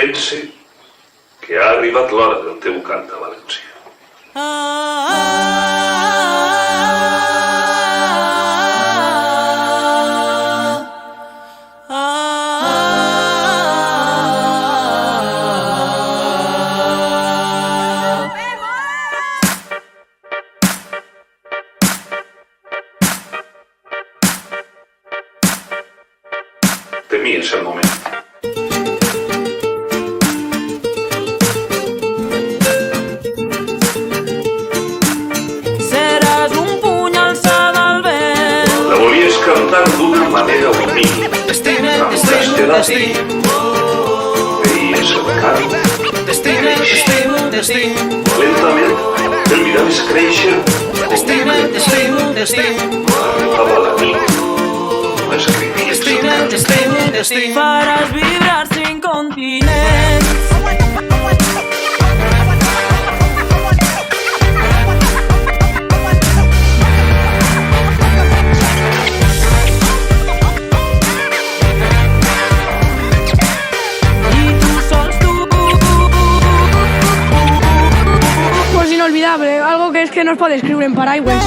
Pense que ha arribat l'hora del teu cant a València. Temies el moment. Seràs un puny alçat al vent. La volies cantar d'una manera humil. Veies el cant créixer. Lentament el miraves créixer. Arribava la nit. Escrivies el cant. Faràs vibrar 5 continents. Pues inolvidable, algo que es que no os puede escribir en paraguas.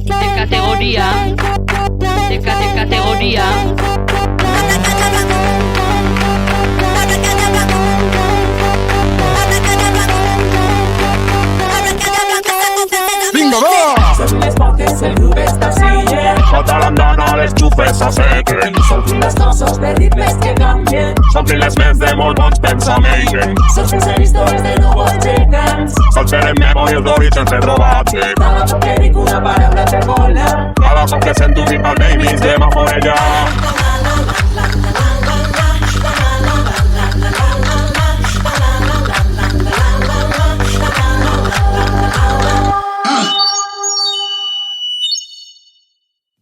De categoría. De categoría. Vinga, va! Són les potes, el grup està siguent. Sota l'andana les xufes s'assequen. S'omplin les trossos de ritmes que canvien. S'omplin les ments de molt bons pensaments. Són sense històries de núvols gegants. Sols per en memòries d'orígens retrobats. Cada cop que dic una paraula te vola. Cada cop que sento un rival de mig de m'aforella.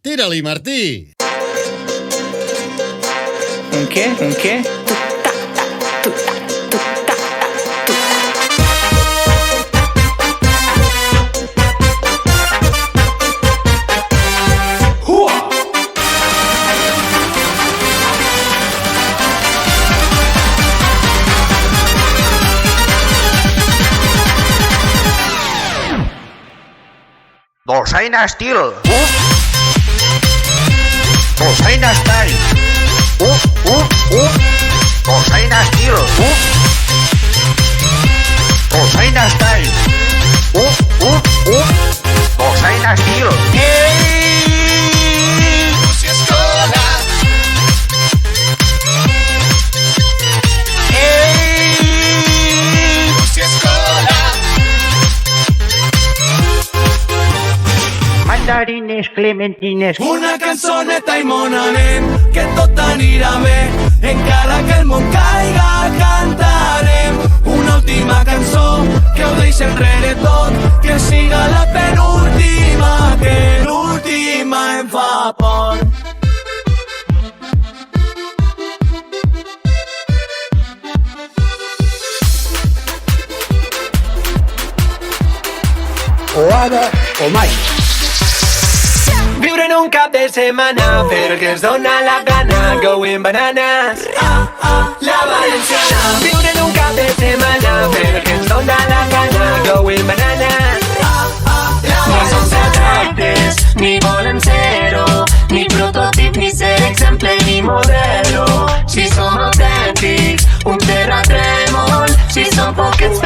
Tira-li, Martí! Un què? Un què? Dolçaina estil. Dolçaina style. Dolçaina estil. Dolçaina style. Dolçaina estil. Lucy Escola. Lucy Escola. Mandarines, clementines. Una cançoneta i monarem, que tot anirà bé. Encara que el món caiga, cantarem una última cançó que ho deixi enrere tot, que siga la penúltima, que l'última em fa por. O ara o mai. Viure en un cap de setmana, fer el que ens dona la gana, going bananas, la valenciana. Viure en un cap de setmana, fer el que ens dona la gana, going bananas, no som tractes, ni volem ser-ho, ni prototip, ni ser exemple, ni modelo. Si som autèntics, un terratrèmol, si som poquets,